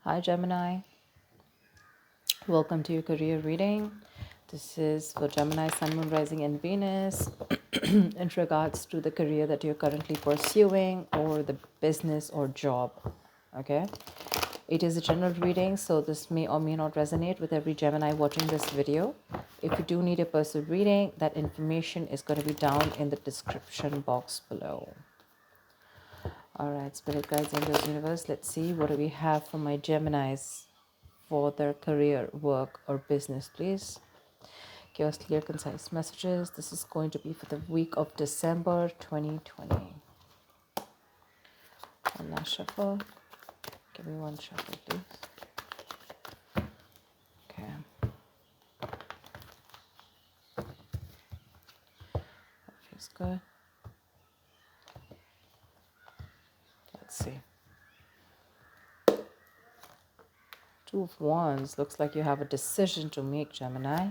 Hi, Gemini. Welcome to your career reading. This is for Gemini, Sun, Moon, Rising, and Venus in regards to the career that you're currently pursuing or the business or job. Okay. It is a general reading, so this may or may not resonate with every Gemini watching this video. If you do need a personal reading, that information is going to be down in the description box below. All right, Spirit Guides, Angels, Universe, let's see what do we have for my Geminis for their career, work, or business, please. Chaos, clear, concise messages. This is going to be for the week of December 2020. One last shuffle. Give me one shuffle, please. Okay. That feels good. Let's see. Two of Wands. Looks like you have a decision to make, Gemini.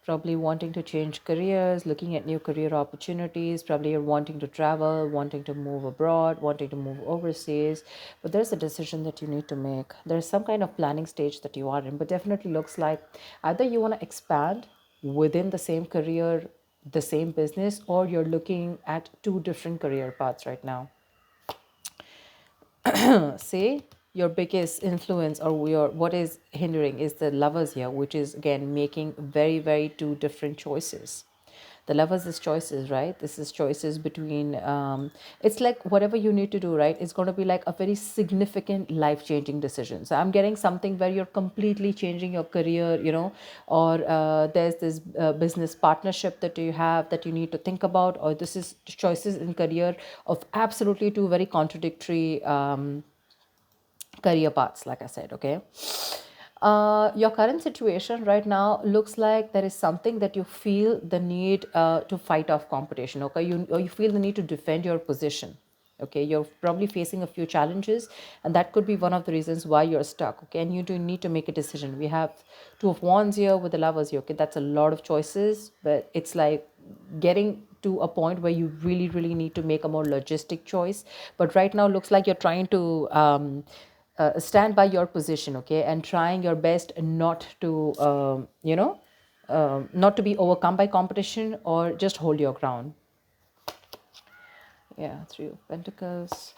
Probably wanting to change careers, looking at new career opportunities. Probably you're wanting to travel, wanting to move abroad, wanting to move overseas. But there's a decision that you need to make. There's some kind of planning stage that you are in, but definitely looks like either you want to expand within the same career, the same business, or you're looking at two different career paths right now. Say your biggest influence or your what is hindering is the lovers here, which is again making very two different choices. The lovers is choices, right? This is choices between it's like whatever you need to do, right? It's going to be like a very significant life changing decision. So I'm getting something where you're completely changing your career, or there's this business partnership that you have that you need to think about, or this is choices in career of absolutely two very contradictory career paths, like I said. Okay. Your current situation right now looks like there is something that you feel the need to fight off competition. Okay, or you feel the need to defend your position. Okay, you're probably facing a few challenges, and that could be one of the reasons why you're stuck. Okay, and you do need to make a decision. We have Two of Wands here with the Lovers here. Okay, that's a lot of choices, but it's like getting to a point where you really need to make a more logistic choice. But right now looks like you're trying to stand by your position, okay, and trying your best not to not to be overcome by competition, or just hold your ground. Yeah, Three of Pentacles.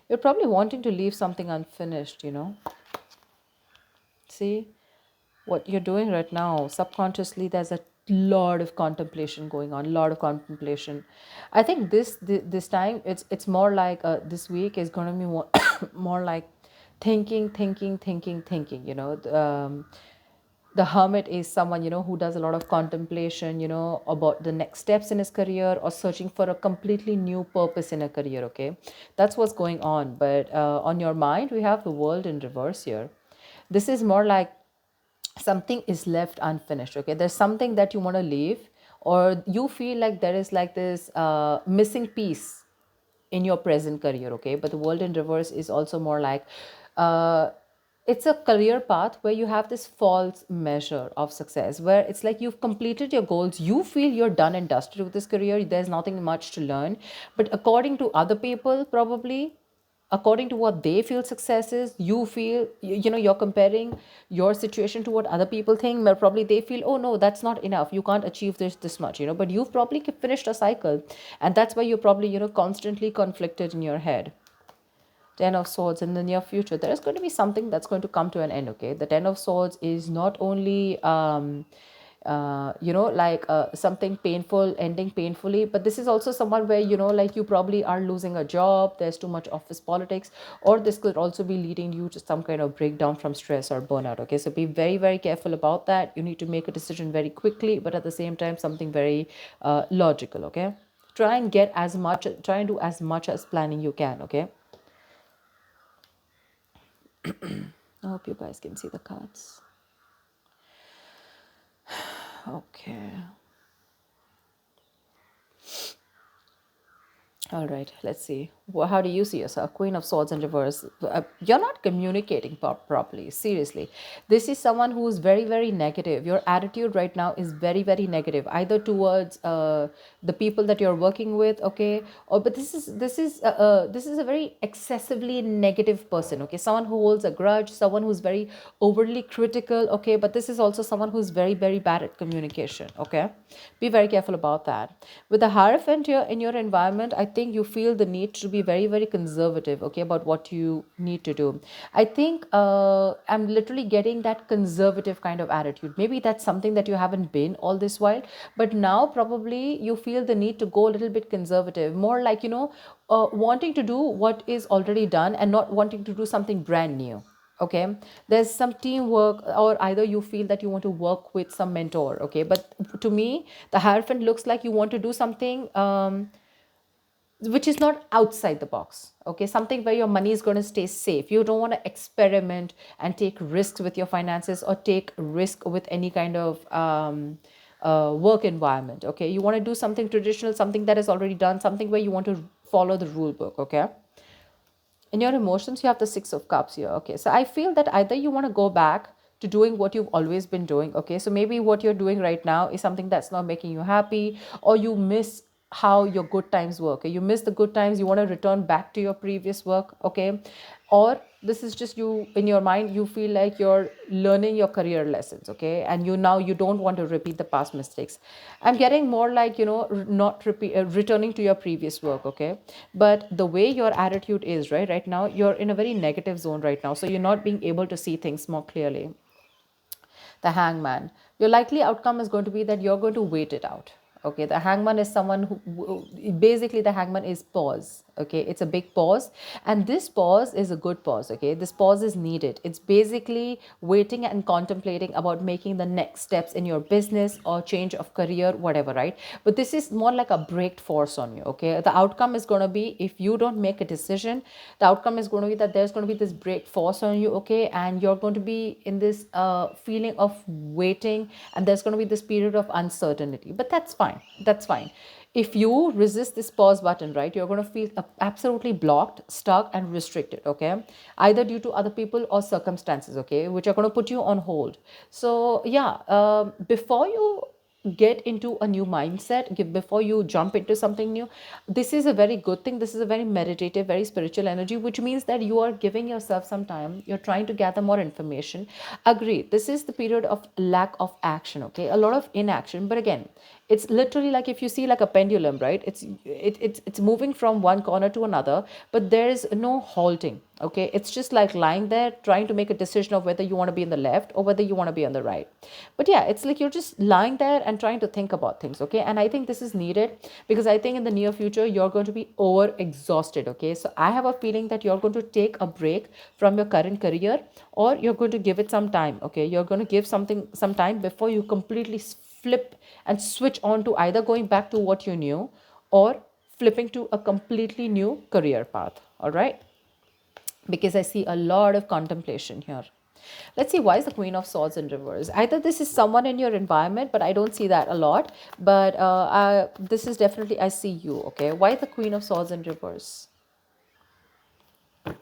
You're probably wanting to leave something unfinished. See what you're doing right now subconsciously, there's a lot of contemplation going on, lot of contemplation. I think this time it's more like this week is going to be more, more like thinking. The hermit is someone who does a lot of contemplation about the next steps in his career, or searching for a completely new purpose in a career. Okay, that's what's going on. But on your mind we have the World in reverse here. This is more like something is left unfinished. Okay, there's something that you want to leave, or you feel like there is like this missing piece in your present career. Okay, but the World in reverse is also more like uh, it's a career path where you have this false measure of success, where it's like you've completed your goals, you feel you're done and dusted with this career, there's nothing much to learn. But according to other people, probably according to what they feel success is, you feel you're comparing your situation to what other people think, but probably they feel, oh no, that's not enough, you can't achieve this much, but you've probably finished a cycle, and that's why you're probably constantly conflicted in your head. Ten of Swords. In the near future there is going to be something that's going to come to an end. Okay, the Ten of Swords is not only like something painful ending painfully, but this is also someone where like you probably are losing a job, there's too much office politics, or this could also be leading you to some kind of breakdown from stress or burnout. Okay, so be very careful about that. You need to make a decision very quickly, but at the same time something very logical. Okay, try and do as much as planning you can. Okay, I hope you guys can see the cards. Okay. All right, let's see. How do you see yourself? Queen of Swords in reverse. You're not communicating properly. Seriously. This is someone who is very, very negative. Your attitude right now is very, very negative, either towards the people that you're working with, okay? Or but this is a very excessively negative person, okay? Someone who holds a grudge, someone who's very overly critical, okay? But this is also someone who's very, very bad at communication, okay? Be very careful about that. With the Hierophant here in your environment, I think you feel the need to be very, very conservative, okay, about what you need to do. I think I'm literally getting that conservative kind of attitude. Maybe that's something that you haven't been all this while, but now probably you feel the need to go a little bit conservative, more like, wanting to do what is already done and not wanting to do something brand new. Okay, there's some teamwork, or either you feel that you want to work with some mentor, okay, but to me the hierophant looks like you want to do something which is not outside the box, okay, something where your money is going to stay safe. You don't want to experiment and take risks with your finances, or take risk with any kind of work environment, okay. You want to do something traditional, something that is already done, something where you want to follow the rule book, okay. In your emotions, you have the Six of Cups here, okay. So I feel that either you want to go back to doing what you've always been doing, okay. So maybe what you're doing right now is something that's not making you happy, or you miss how your good times were, okay. You miss the good times, you want to return back to your previous work, okay. Or this is just you in your mind, you feel like you're learning your career lessons, okay, and you don't want to repeat the past mistakes. I'm getting more like, not returning to your previous work, okay. But the way your attitude is right now, you're in a very negative zone right now, so you're not being able to see things more clearly. The Hangman, your likely outcome is going to be that you're going to wait it out, okay. The Hangman is someone basically, the Hangman is pause, okay. It's a big pause, and this pause is a good pause, okay. This pause is needed. It's basically waiting and contemplating about making the next steps in your business or change of career, whatever, right? But this is more like a break force on you, okay. The outcome is going to be, if you don't make a decision, the outcome is going to be that there's going to be this break force on you, okay, and you're going to be in this feeling of waiting, and there's going to be this period of uncertainty. But that's fine, that's fine. If you resist this pause button, right, you're going to feel absolutely blocked, stuck, and restricted, okay, either due to other people or circumstances, okay, which are going to put you on hold. So yeah, before you get into a new mindset, before you jump into something new, this is a very good thing. This is a very meditative, very spiritual energy, which means that you are giving yourself some time, you're trying to gather more information. Agree, this is the period of lack of action, okay, a lot of inaction. But again, it's literally like, if you see like a pendulum, right, it's moving from one corner to another, but there is no halting, okay. It's just like lying there trying to make a decision of whether you want to be in the left or whether you want to be on the right. But yeah, it's like you're just lying there and trying to think about things, okay. And I think this is needed, because I think in the near future you're going to be over exhausted, okay. So I have a feeling that you're going to take a break from your current career, or you're going to give it some time, okay. You're going to give something some time before you completely flip and switch on to either going back to what you knew, or flipping to a completely new career path. All right, because I see a lot of contemplation here. Let's see, why is the Queen of Swords in reverse? Either this is someone in your environment, but I don't see that a lot. But this is definitely, I see you, okay? Why the Queen of Swords in reverse? All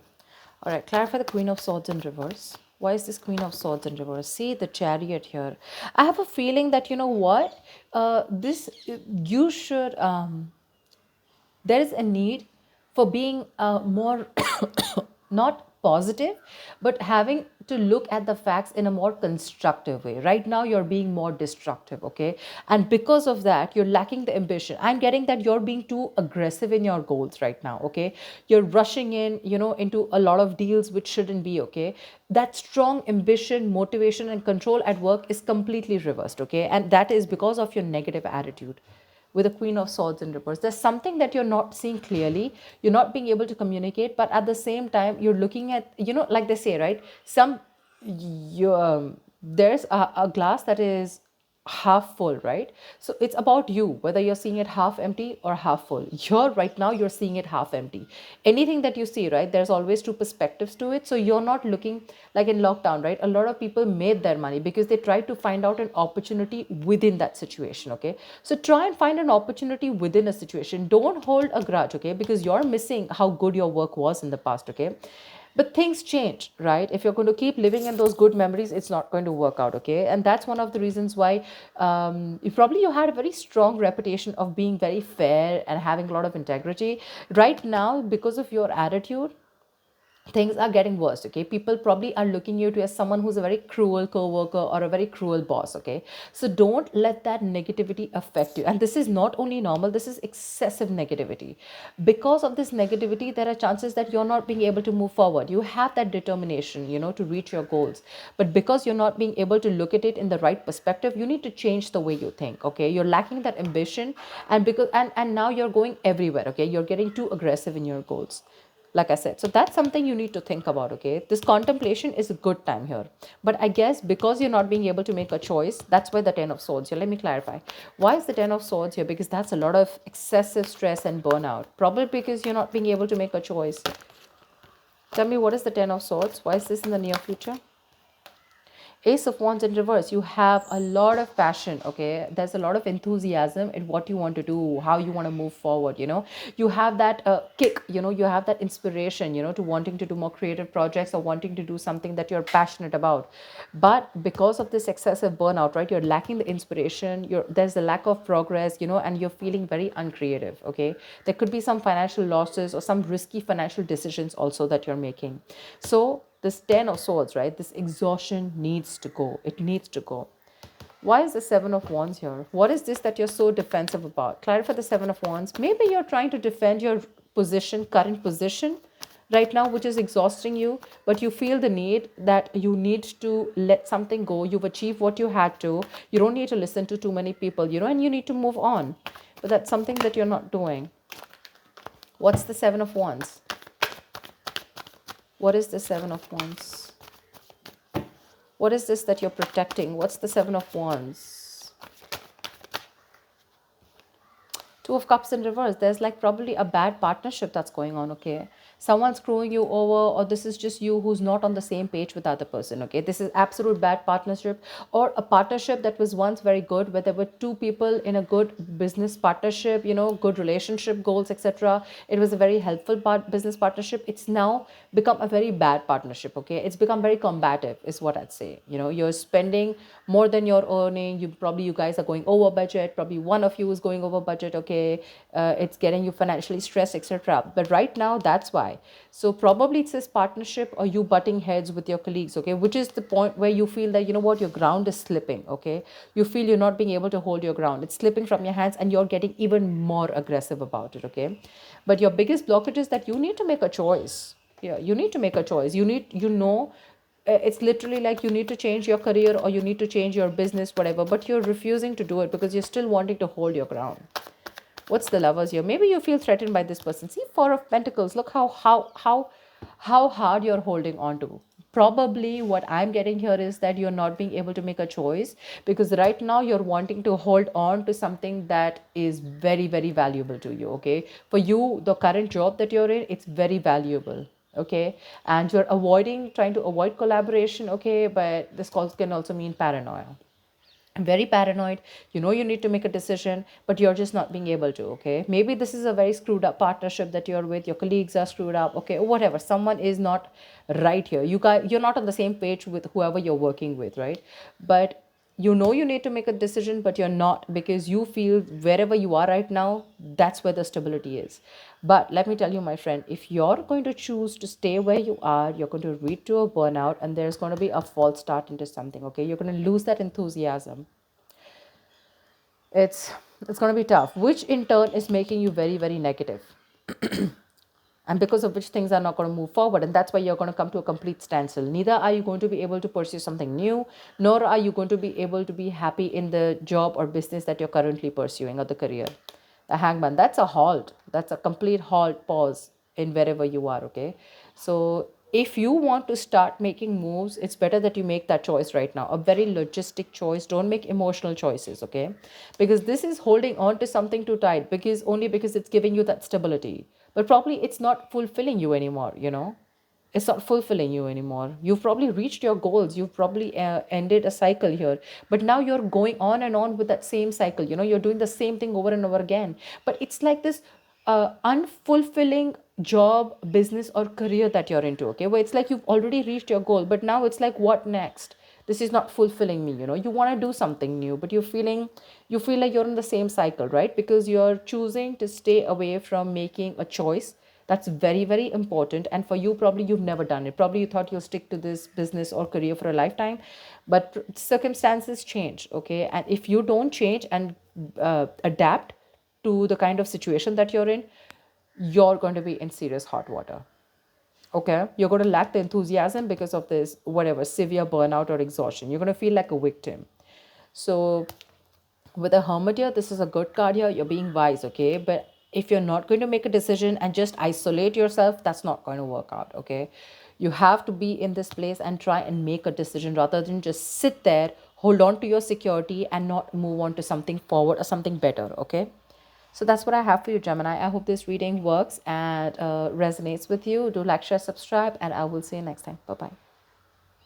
right, clarify the Queen of Swords in reverse. Why is this Queen of Swords in reverse? See the Chariot here. I have a feeling that, you know what? This, you should, there is a need for being more not positive, but having to look at the facts in a more constructive way. Right now you're being more destructive, okay, and because of that you're lacking the ambition. I'm getting that you're being too aggressive in your goals right now, okay. You're rushing in, into a lot of deals which shouldn't be, okay. That strong ambition, motivation, and control at work is completely reversed, okay, and that is because of your negative attitude with the Queen of Swords in reverse. There's something that you're not seeing clearly. You're not being able to communicate, but at the same time, you're looking at, like they say, right? There's a glass that is half full, right? So it's about you, whether you're seeing it half empty or half full. You're right now, you're seeing it half empty. Anything that you see, right, there's always two perspectives to it. So you're not looking like in lockdown, right? A lot of people made their money because they tried to find out an opportunity within that situation, okay? So try and find an opportunity within a situation. Don't hold a grudge, okay? Because you're missing how good your work was in the past, okay? But things change, right? If you're going to keep living in those good memories, it's not going to work out, okay? And that's one of the reasons why you had a very strong reputation of being very fair and having a lot of integrity. Right now, because of your attitude, things are getting worse, okay? People probably are looking you to as someone who's a very cruel coworker or a very cruel boss, okay? So don't let that negativity affect you. And this is not only normal, this is excessive negativity. Because of this negativity, there are chances that you're not being able to move forward. You have that determination, to reach your goals, but because you're not being able to look at it in the right perspective, you need to change the way you think, okay? You're lacking that ambition, and because and now you're going everywhere, okay? You're getting too aggressive in your goals, like I said. So that's something you need to think about, okay? This contemplation is a good time here. But I guess because you're not being able to make a choice, that's why the Ten of Swords here. Let me clarify. Why is the Ten of Swords here? Because that's a lot of excessive stress and burnout. Probably because you're not being able to make a choice. Tell me, what is the Ten of Swords? Why is this in the near future? Ace of Wands in reverse. You have a lot of passion, okay? There's a lot of enthusiasm in what you want to do, how you want to move forward, You have that kick, you have that inspiration, to wanting to do more creative projects or wanting to do something that you're passionate about. But because of this excessive burnout, right, you're lacking the inspiration, there's a lack of progress, and you're feeling very uncreative, okay? There could be some financial losses or some risky financial decisions also that you're making. So this Ten of Swords, right? This exhaustion needs to go. It needs to go. Why is the Seven of Wands here? What is this that you're so defensive about? Clarify the Seven of Wands. Maybe you're trying to defend your current position right now, which is exhausting you, but you feel the need that you need to let something go. You've achieved what you had to. You don't need to listen to too many people, and you need to move on. But that's something that you're not doing. What's the Seven of Wands? What is the Seven of Wands? What is this that you're protecting? What's the Seven of Wands? Two of Cups in reverse. There's like probably a bad partnership that's going on, okay? Someone's screwing you over, or this is just you who's not on the same page with the other person, okay? This is absolute bad partnership, or a partnership that was once very good, where there were two people in a good business partnership, good relationship goals, etc. It was a very helpful business partnership. It's now become a very bad partnership, okay? It's become very combative, is what I'd say. You're spending more than you're earning. You guys are going over budget. Probably one of you is going over budget, okay? It's getting you financially stressed, etc. But right now, that's why. So probably it's this partnership or you butting heads with your colleagues, okay? Which is the point where you feel that, your ground is slipping, okay? You feel you're not being able to hold your ground. It's slipping from your hands and you're getting even more aggressive about it, okay? But your biggest blockage is that you need to make a choice. Yeah, you need to make a choice. It's literally like you need to change your career or you need to change your business, whatever, but you're refusing to do it because you're still wanting to hold your ground. What's the Lovers here? Maybe you feel threatened by this person. See, Four of Pentacles. Look how hard you're holding on to. Probably what I'm getting here is that you're not being able to make a choice because right now you're wanting to hold on to something that is very, very valuable to you, okay? For you, the current job that you're in, it's very valuable, okay? And you're trying to avoid collaboration, okay? But this can also mean paranoia. I'm very paranoid. You need to make a decision, but you're just not being able to, okay? Maybe this is a very screwed up partnership that you're with. Your colleagues are screwed up, okay? Whatever. Someone is not right here. You're not on the same page with whoever you're working with, right? But you need to make a decision, but you're not because you feel wherever you are right now, that's where the stability is. But let me tell you, my friend, if you're going to choose to stay where you are, you're going to lead to a burnout and there's going to be a false start into something, okay? You're going to lose that enthusiasm. It's going to be tough, which in turn is making you very, very negative. And because of which things are not going to move forward, and that's why you're going to come to a complete standstill. Neither are you going to be able to pursue something new, nor are you going to be able to be happy in the job or business that you're currently pursuing or the career. The Hangman, that's a halt. That's a complete halt, pause in wherever you are, okay? So if you want to start making moves, it's better that you make that choice right now, a very logistic choice. Don't make emotional choices, okay? Because this is holding on to something too tight, because only because it's giving you that stability, but probably it's not fulfilling you anymore, it's not fulfilling you anymore. You've probably reached your goals, you've probably ended a cycle here, but now you're going on and on with that same cycle. You're doing the same thing over and over again, but it's like this unfulfilling job, business, or career that you're into, okay, where it's like you've already reached your goal, but now it's like, what next? This is not fulfilling me. You want to do something new, but you feel like you're in the same cycle, right? Because you're choosing to stay away from making a choice that's very, very important. And for you, probably you've never done it. Probably you thought you'll stick to this business or career for a lifetime, but circumstances change, okay? And if you don't change and adapt to the kind of situation that you're in, you're going to be in serious hot water. Okay, you're going to lack the enthusiasm because of this, whatever, severe burnout or exhaustion. You're going to feel like a victim. So with a hermit here, this is a good card here. You're being wise, okay? But if you're not going to make a decision and just isolate yourself, that's not going to work out, okay? You have to be in this place and try and make a decision rather than just sit there, hold on to your security, and not move on to something forward or something better, okay? So that's what I have for you, Gemini. I hope this reading works and resonates with you. Do like, share, subscribe, and I will see you next time. Bye bye.